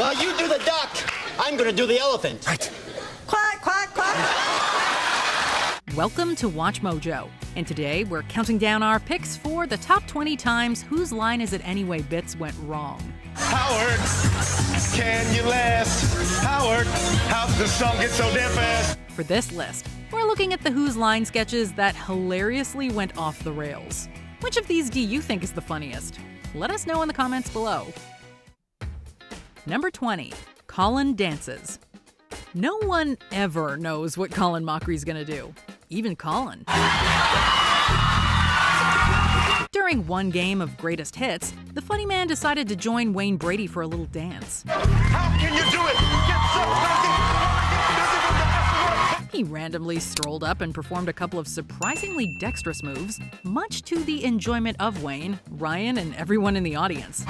While you do the duck, I'm gonna do the elephant. Right. Quack, quack, quack. Welcome to WatchMojo, and today we're counting down our picks for the top 20 times Whose Line Is It Anyway bits went wrong. Howard, can you last? Howard, how'd the song get so damn fast? For this list, we're looking at the Whose Line sketches that hilariously went off the rails. Which of these do you think is the funniest? Let us know in the comments below. Number 20, Colin dances. No one ever knows what Colin Mochree's gonna do. Even Colin. During one game of Greatest Hits, the funny man decided to join Wayne Brady for a little dance. How can you do it? Get so crazy. He randomly strolled up and performed a couple of surprisingly dexterous moves, much to the enjoyment of Wayne, Ryan, and everyone in the audience.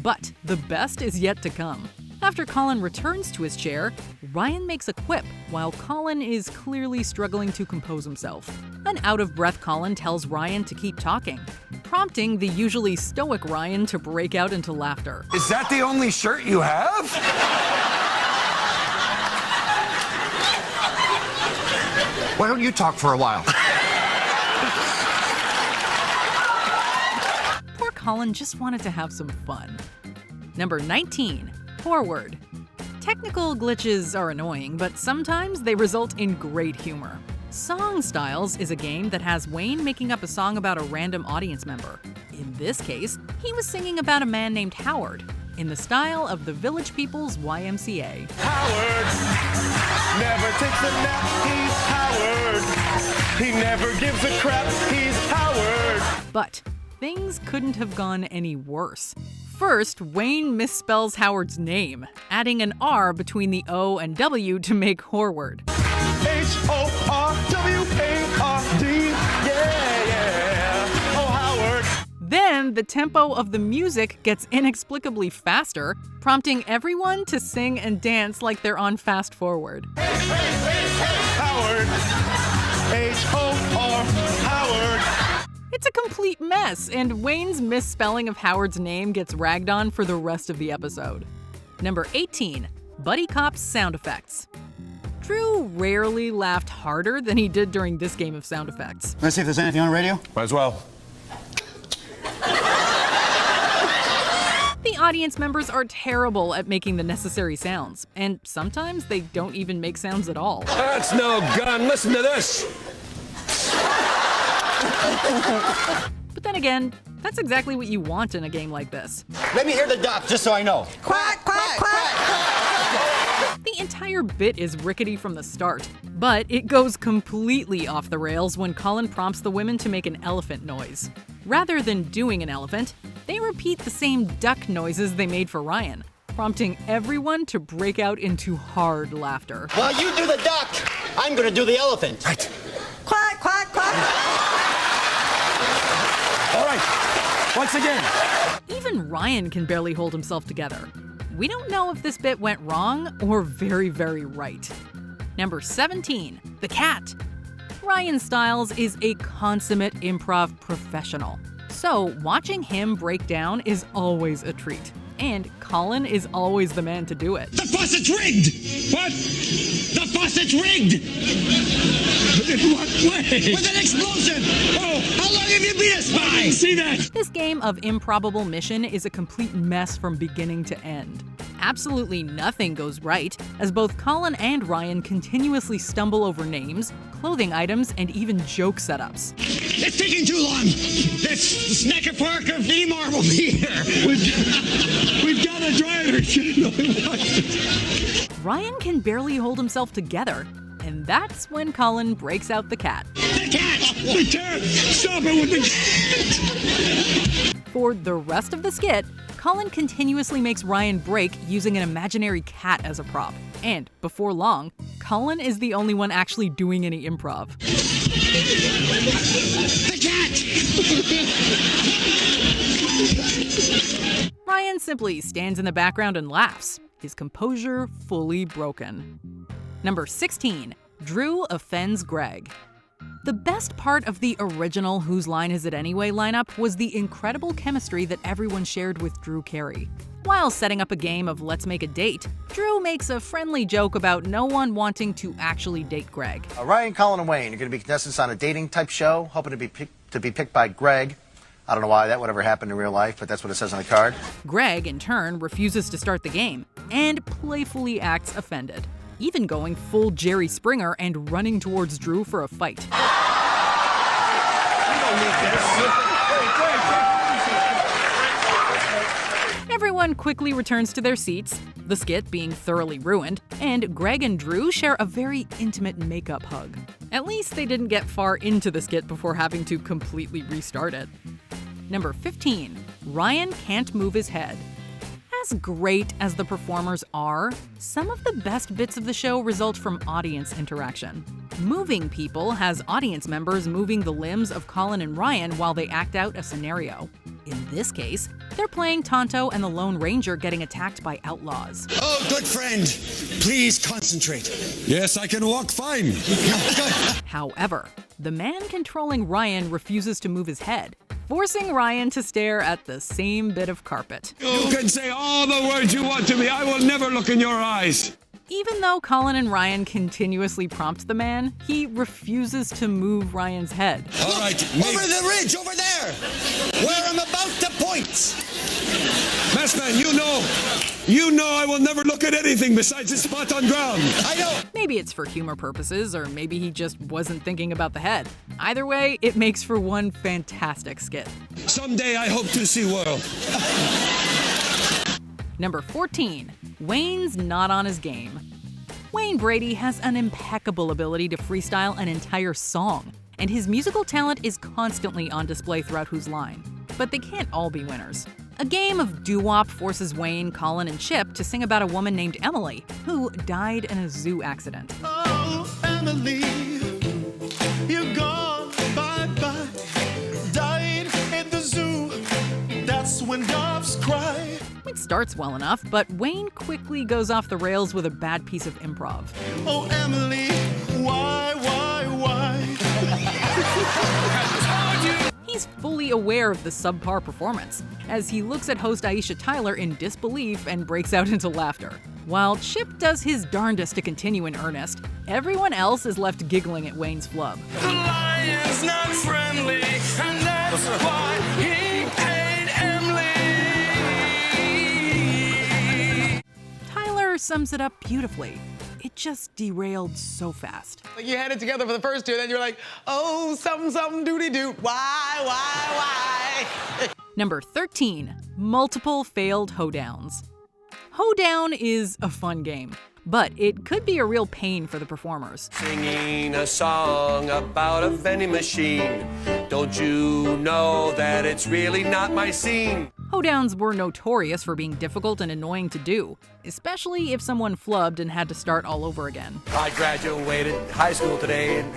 But the best is yet to come. After Colin returns to his chair, Ryan makes a quip while Colin is clearly struggling to compose himself. An out-of-breath Colin tells Ryan to keep talking, prompting the usually stoic Ryan to break out into laughter. Is that the only shirt you have? Why don't you talk for a while? Poor Colin just wanted to have some fun. Number 19. Horward. Technical glitches are annoying, but sometimes they result in great humor. Song Styles is a game that has Wayne making up a song about a random audience member. In this case, he was singing about a man named Howard, in the style of the Village People's YMCA. Howard never takes a nap, he's Howard. He never gives a crap, he's Howard. But things couldn't have gone any worse. First, Wayne misspells Howard's name, adding an R between the O and W to make Horward. H-O-R-W-A-R-D, yeah. Oh, Howard. Then the tempo of the music gets inexplicably faster, prompting everyone to sing and dance like they're on fast forward. Howard. H-O-R, Howard. It's a complete mess, and Wayne's misspelling of Howard's name gets ragged on for the rest of the episode. Number 18, Buddy Cop's sound effects. Drew rarely laughed harder than he did during this game of sound effects. Let's see if there's anything on the radio. Might as well. The audience members are terrible at making the necessary sounds, and sometimes they don't even make sounds at all. That's no gun. Listen to this. But then again, that's exactly what you want in a game like this. Let me hear the duck, just so I know. Quack, quack, quack. The entire bit is rickety from the start, but it goes completely off the rails when Colin prompts the women to make an elephant noise. Rather than doing an elephant, they repeat the same duck noises they made for Ryan, prompting everyone to break out into hard laughter. While you do the duck, I'm gonna do the elephant. Right. Quack, quack, quack. All right. Once again. Even Ryan can barely hold himself together. We don't know if this bit went wrong or very, very right. Number 17, the cat. Ryan Stiles is a consummate improv professional, so watching him break down is always a treat. And Colin is always the man to do it. The faucet's rigged! What? The faucet's rigged! In what way? With an explosion! Oh, how long have you been a spy? I didn't see that! This game of improbable mission is a complete mess from beginning to end. Absolutely nothing goes right, as both Colin and Ryan continuously stumble over names, clothing items, and even joke setups. It's taking too long! This Snecker Parker V-Mar will be here! We've got a driver! Ryan can barely hold himself together, and that's when Colin breaks out the cat. The cat! The cat! Stop it with the cat! For the rest of the skit, Colin continuously makes Ryan break using an imaginary cat as a prop. And before long, Colin is the only one actually doing any improv. The cat! Ryan simply stands in the background and laughs, his composure fully broken. Number 16, Drew offends Greg. The best part of the original Whose Line Is It Anyway lineup was the incredible chemistry that everyone shared with Drew Carey. While setting up a game of Let's Make a Date, Drew makes a friendly joke about no one wanting to actually date Greg. Ryan, Colin, and Wayne, you're going to be contestants on a dating type show, hoping to be picked by Greg. I don't know why that would ever happen in real life, but that's what it says on the card. Greg, in turn, refuses to start the game and playfully acts offended, even going full Jerry Springer and running towards Drew for a fight. Everyone quickly returns to their seats, the skit being thoroughly ruined, and Greg and Drew share a very intimate makeup hug. At least they didn't get far into the skit before having to completely restart it. Number 15. Ryan can't move his head. As great as the performers are, some of the best bits of the show result from audience interaction. Moving People has audience members moving the limbs of Colin and Ryan while they act out a scenario. In this case, they're playing Tonto and the Lone Ranger getting attacked by outlaws. Oh, good friend. Please concentrate. Yes, I can walk fine. However, the man controlling Ryan refuses to move his head, forcing Ryan to stare at the same bit of carpet. You can say all the words you want to me. I will never look in your eyes. Even though Colin and Ryan continuously prompt the man, he refuses to move Ryan's head. All right, Over the ridge, over there, where I'm about to point. Messman, you know I will never look at anything besides a spot on ground. I know. Maybe it's for humor purposes, or maybe he just wasn't thinking about the head. Either way, it makes for one fantastic skit. Someday I hope to see world. Number 14. Wayne's not on his game. Wayne Brady has an impeccable ability to freestyle an entire song, and his musical talent is constantly on display throughout Whose Line. But they can't all be winners. A game of doo-wop forces Wayne, Colin, and Chip to sing about a woman named Emily, who died in a zoo accident. Oh, Emily, you're gone, bye-bye. Died in the zoo, that's when doves cry. It starts well enough, but Wayne quickly goes off the rails with a bad piece of improv. Oh, Emily, why? He's fully aware of the subpar performance, as he looks at host Aisha Tyler in disbelief and breaks out into laughter. While Chip does his darndest to continue in earnest, everyone else is left giggling at Wayne's flub. The lion's not friendly, and that's why he ate Emily. Tyler sums it up beautifully. It just derailed so fast. Like you had it together for the first two, then you're like, oh, something, doody-doo. Why? Number 13. Multiple failed hoedowns. Hoedown is a fun game, but it could be a real pain for the performers. Singing a song about a vending machine. Don't you know that it's really not my scene? Hoedowns were notorious for being difficult and annoying to do, especially if someone flubbed and had to start all over again. I graduated high school today and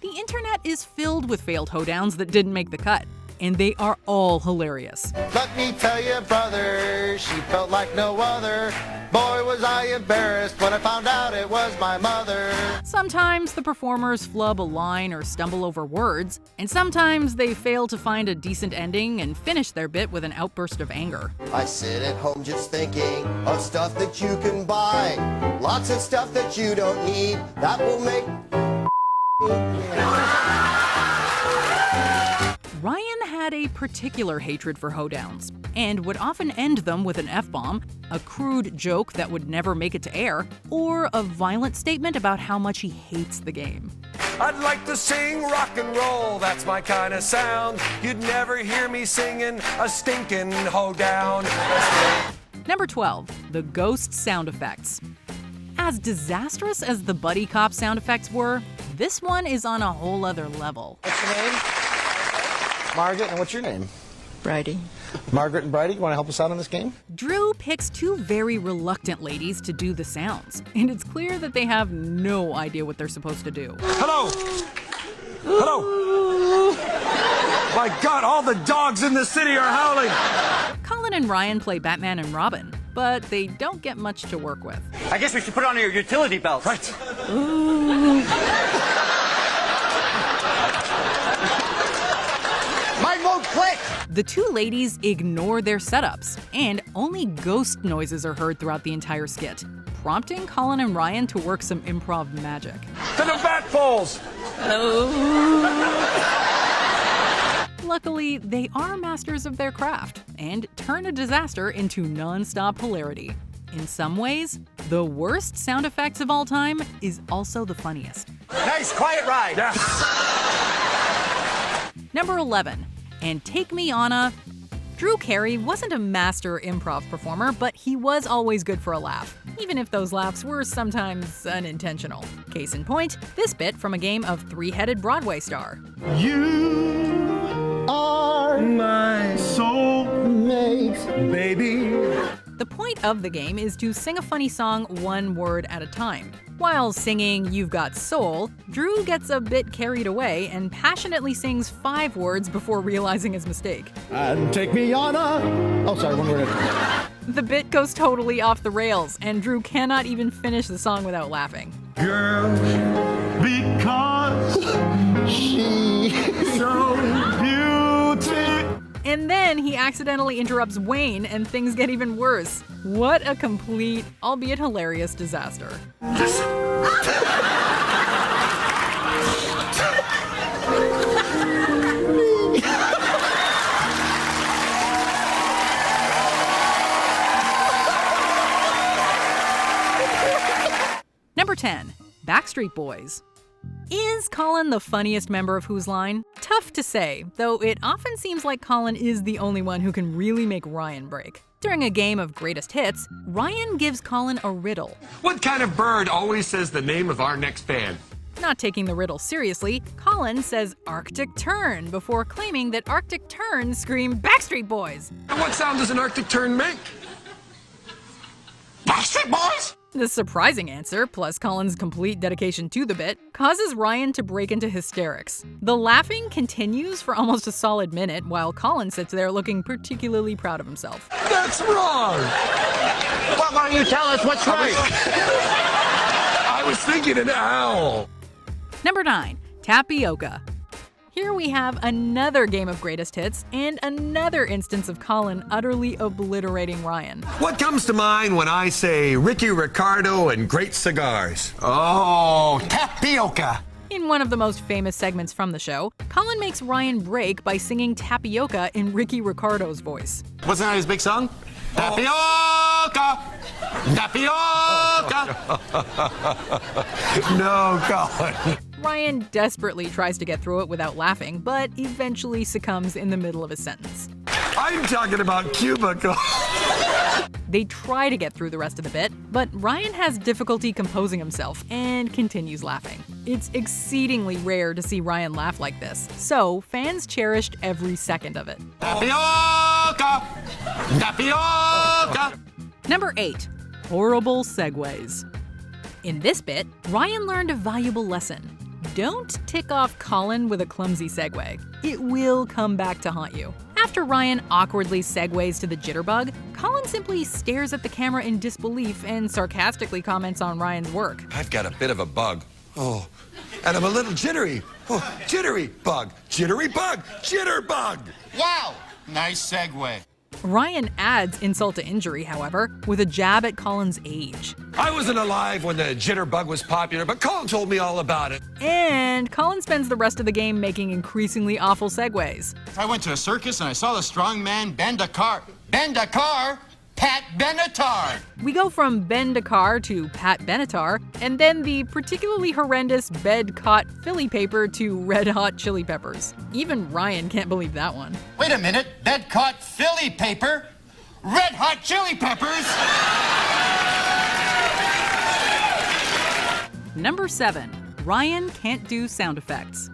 The internet is filled with failed hoedowns that didn't make the cut, and they are all hilarious. Let me tell you, brother, she felt like no other. Boy, was I embarrassed when I found out it was my mother. Sometimes the performers flub a line or stumble over words, and sometimes they fail to find a decent ending and finish their bit with an outburst of anger. I sit at home just thinking of stuff that you can buy. Lots of stuff that you don't need that will make Ryan had a particular hatred for hoedowns, and would often end them with an F-bomb, a crude joke that would never make it to air, or a violent statement about how much he hates the game. I'd like to sing rock and roll, that's my kind of sound. You'd never hear me singing a stinking hoedown. Number 12. The ghost sound effects. As disastrous as the buddy cop sound effects were, this one is on a whole other level. What's your name? Margaret, and what's your name? Bridie. Margaret and Bridie, you want to help us out on this game? Drew picks two very reluctant ladies to do the sounds, and it's clear that they have no idea what they're supposed to do. Hello. My God, all the dogs in the city are howling. Colin and Ryan play Batman and Robin, but they don't get much to work with. I guess we should put on your utility belt. Right. Mine won't click. The two ladies ignore their setups, and only ghost noises are heard throughout the entire skit, prompting Colin and Ryan to work some improv magic. To the bat falls. Luckily, they are masters of their craft and turn a disaster into non-stop hilarity. In some ways, the worst sound effects of all time is also the funniest. Nice, quiet ride. Yeah. Number 11, and Take Me On a... Drew Carey wasn't a master improv performer, but he was always good for a laugh, even if those laughs were sometimes unintentional. Case in point, this bit from a game of Three-Headed Broadway Star. You are my soulmate, baby. The point of the game is to sing a funny song one word at a time. While singing You've Got Soul, Drew gets a bit carried away and passionately sings 5 words before realizing his mistake. And take me on a... Oh, sorry, one word. The bit goes totally off the rails, and Drew cannot even finish the song without laughing. Girl, because she's so beautiful. And then he accidentally interrupts Wayne, and things get even worse. What a complete, albeit hilarious, disaster. Number 10, Backstreet Boys. Is Colin the funniest member of Whose Line? Tough to say, though it often seems like Colin is the only one who can really make Ryan break. During a game of greatest hits, Ryan gives Colin a riddle. What kind of bird always says the name of our next band? Not taking the riddle seriously, Colin says Arctic Tern before claiming that Arctic Terns scream Backstreet Boys. And what sound does an Arctic tern make? Backstreet Boys? The surprising answer, plus Colin's complete dedication to the bit, causes Ryan to break into hysterics. The laughing continues for almost a solid minute while Colin sits there looking particularly proud of himself. That's wrong. Why don't you tell us what's right? I was thinking an owl. Number 9, Tapioca. Here we have another game of greatest hits and another instance of Colin utterly obliterating Ryan. What comes to mind when I say Ricky Ricardo and great cigars? Oh, tapioca. In one of the most famous segments from the show, Colin makes Ryan break by singing Tapioca in Ricky Ricardo's voice. Wasn't that his big song? Tapioca! Tapioca! No, Colin. Ryan desperately tries to get through it without laughing, but eventually succumbs in the middle of a sentence. I'm talking about cubicle. They try to get through the rest of the bit, but Ryan has difficulty composing himself and continues laughing. It's exceedingly rare to see Ryan laugh like this, so fans cherished every second of it. Tapioca! Tapioca! Number 8, horrible segues. In this bit, Ryan learned a valuable lesson. Don't tick off Colin with a clumsy segue. It will come back to haunt you. After Ryan awkwardly segues to the jitterbug, Colin simply stares at the camera in disbelief and sarcastically comments on Ryan's work. I've got a bit of a bug. Oh, and I'm a little jittery. Oh, jittery bug, jitterbug. Wow! Nice segue. Ryan adds insult to injury, however, with a jab at Colin's age. I wasn't alive when the jitterbug was popular, but Colin told me all about it. And Colin spends the rest of the game making increasingly awful segues. I went to a circus and I saw the strong man bend a car. Bend a car? Pat Benatar! We go from bend a car to Pat Benatar, and then the particularly horrendous bed-caught Philly paper to Red Hot Chili Peppers. Even Ryan can't believe that one. Wait a minute, bed caught Philly paper? Red Hot Chili Peppers? Number 7, Ryan can't do sound effects.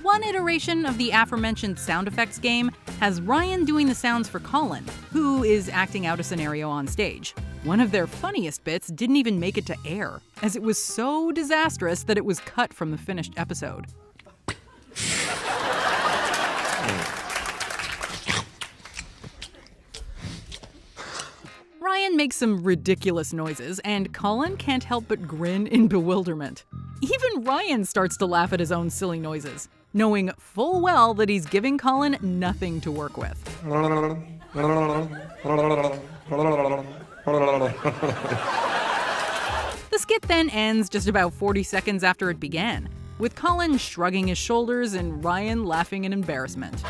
One iteration of the aforementioned sound effects game has Ryan doing the sounds for Colin, who is acting out a scenario on stage. One of their funniest bits didn't even make it to air, as it was so disastrous that it was cut from the finished episode. Ryan Ryan makes some ridiculous noises, and Colin can't help but grin in bewilderment. Even Ryan starts to laugh at his own silly noises, knowing full well that he's giving Colin nothing to work with. The skit then ends just about 40 seconds after it began, with Colin shrugging his shoulders and Ryan laughing in embarrassment.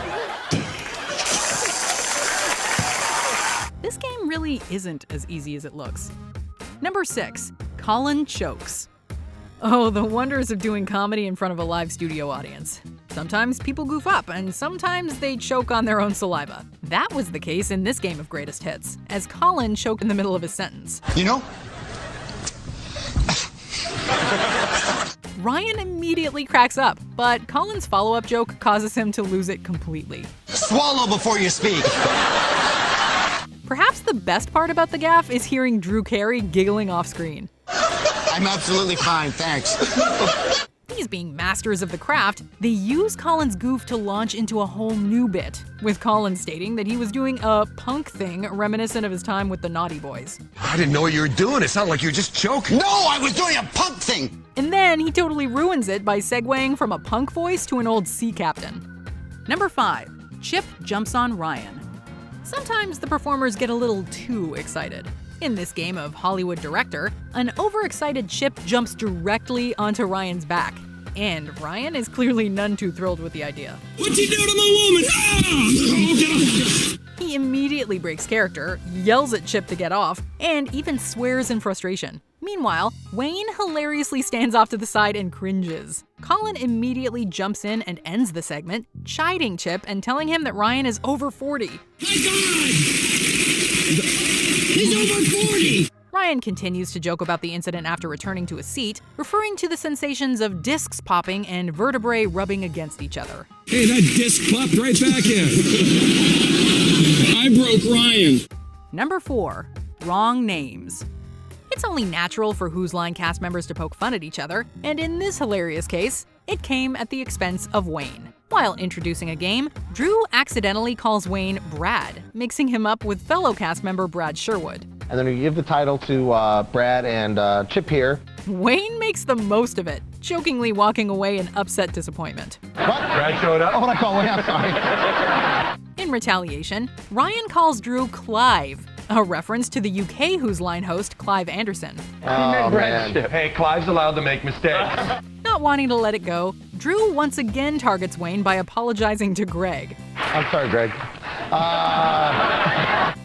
This game really isn't as easy as it looks. Number 6, Colin Chokes. Oh, the wonders of doing comedy in front of a live studio audience. Sometimes people goof up, and sometimes they choke on their own saliva. That was the case in this game of greatest hits, as Colin choked in the middle of his sentence. You know? Ryan immediately cracks up, but Colin's follow-up joke causes him to lose it completely. Swallow before you speak. Perhaps the best part about the gaffe is hearing Drew Carey giggling off-screen. I'm absolutely fine, thanks. These being masters of the craft, they use Colin's goof to launch into a whole new bit, with Colin stating that he was doing a punk thing reminiscent of his time with the Naughty Boys. I didn't know what you were doing. It sounded like you were just joking. No, I was doing a punk thing. And then he totally ruins it by segueing from a punk voice to an old sea captain. Number 5, Chip jumps on Ryan. Sometimes the performers get a little too excited. In this game of Hollywood director, an overexcited Chip jumps directly onto Ryan's back, and Ryan is clearly none too thrilled with the idea. What'd you do to my woman? Ah! He immediately breaks character, yells at Chip to get off, and even swears in frustration. Meanwhile, Wayne hilariously stands off to the side and cringes. Colin immediately jumps in and ends the segment, chiding Chip and telling him that Ryan is over 40. My God! He's over 40! Ryan continues to joke about the incident after returning to his seat, referring to the sensations of discs popping and vertebrae rubbing against each other. Hey, that disc popped right back in. I broke Ryan. Number 4, wrong names. It's only natural for Whose Line cast members to poke fun at each other, and in this hilarious case, it came at the expense of Wayne. While introducing a game, Drew accidentally calls Wayne Brad, mixing him up with fellow cast member Brad Sherwood. And then we give the title to Brad and Chip here. Wayne makes the most of it, jokingly walking away in upset disappointment. What? Brad showed up? Oh, what I call Wayne, I'm sorry. In retaliation, Ryan calls Drew Clive, a reference to the UK Whose Line host Clive Anderson. Oh, man. Hey, Clive's allowed to make mistakes. Not wanting to let it go, Drew once again targets Wayne by apologizing to Greg. I'm sorry, Greg.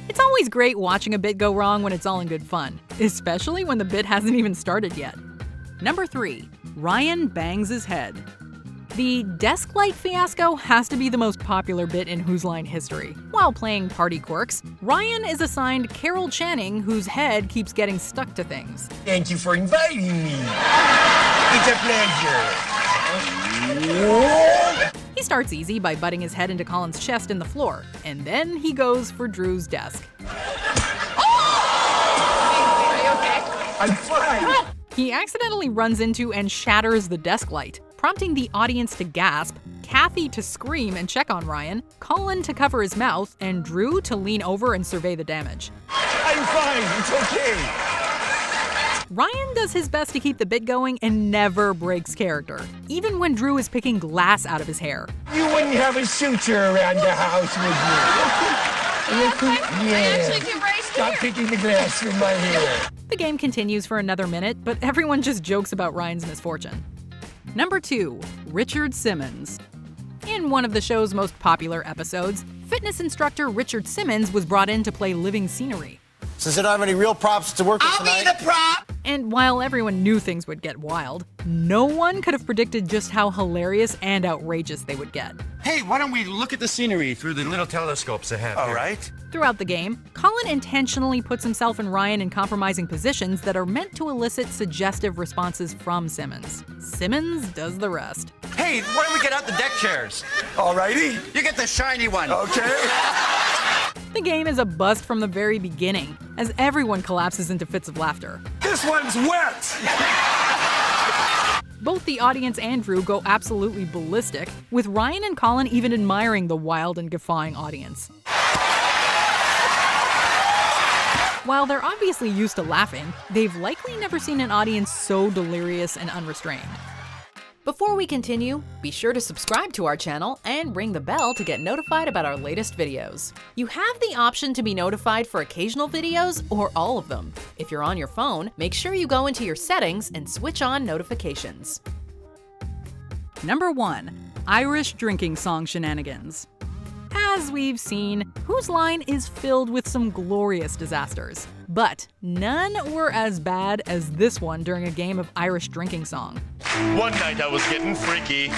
It's always great watching a bit go wrong when it's all in good fun, especially when the bit hasn't even started yet. Number 3, Ryan bangs his head. The desk light fiasco has to be the most popular bit in Whose Line history. While playing Party Quirks, Ryan is assigned Carol Channing, whose head keeps getting stuck to things. Thank you for inviting me. It's a pleasure. He starts easy by butting his head into Colin's chest in the floor, and then he goes for Drew's desk. Are you okay? I'm fine. He accidentally runs into and shatters the desk light, prompting the audience to gasp, Kathy to scream and check on Ryan, Colin to cover his mouth, and Drew to lean over and survey the damage. I'm fine. It's okay. Ryan does his best to keep the bit going and never breaks character, even when Drew is picking glass out of his hair. You wouldn't have a suture around the house, would you? I actually do right Stop picking the glass from my hair. The game continues for another minute, but everyone just jokes about Ryan's misfortune. Number 2, Richard Simmons. In one of the show's most popular episodes, fitness instructor Richard Simmons was brought in to play living scenery. Since I don't have any real props to work with tonight. I'll be the prop. And while everyone knew things would get wild, no one could have predicted just how hilarious and outrageous they would get. Hey, why don't we look at the scenery through the little telescopes I have here? All right. Throughout the game, Colin intentionally puts himself and Ryan in compromising positions that are meant to elicit suggestive responses from Simmons. Simmons does the rest. Hey, why don't we get out the deck chairs? All righty. You get the shiny one. Okay. The game is a bust from the very beginning, as everyone collapses into fits of laughter. This one's wet. Both the audience and Drew go absolutely ballistic, with Ryan and Colin even admiring the wild and guffawing audience. While they're obviously used to laughing, they've likely never seen an audience so delirious and unrestrained. Before we continue, be sure to subscribe to our channel and ring the bell to get notified about our latest videos. You have the option to be notified for occasional videos or all of them. If you're on your phone, make sure you go into your settings and switch on notifications. Number 1. Irish drinking song shenanigans. As we've seen, Whose Line is filled with some glorious disasters. But none were as bad as this one during a game of Irish drinking song. One night I was getting freaky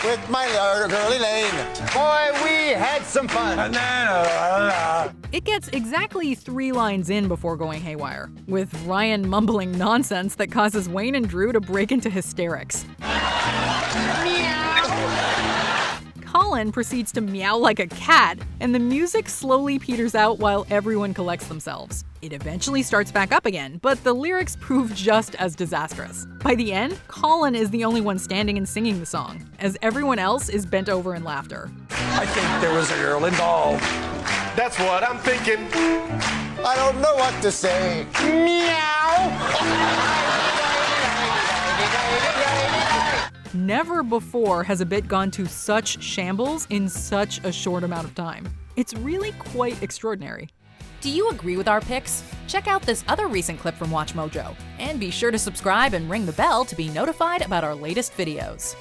With my girly lane. Boy, we had some fun. It gets exactly 3 lines in before going haywire, with Ryan mumbling nonsense that causes Wayne and Drew to break into hysterics. Colin proceeds to meow like a cat, and the music slowly peters out while everyone collects themselves. It eventually starts back up again, but the lyrics prove just as disastrous. By the end, Colin is the only one standing and singing the song, as everyone else is bent over in laughter. I think there was a girl involved. That's what I'm thinking. I don't know what to say. Never before has a bit gone to such shambles in such a short amount of time. It's really quite extraordinary. Do you agree with our picks? Check out this other recent clip from WatchMojo, and be sure to subscribe and ring the bell to be notified about our latest videos.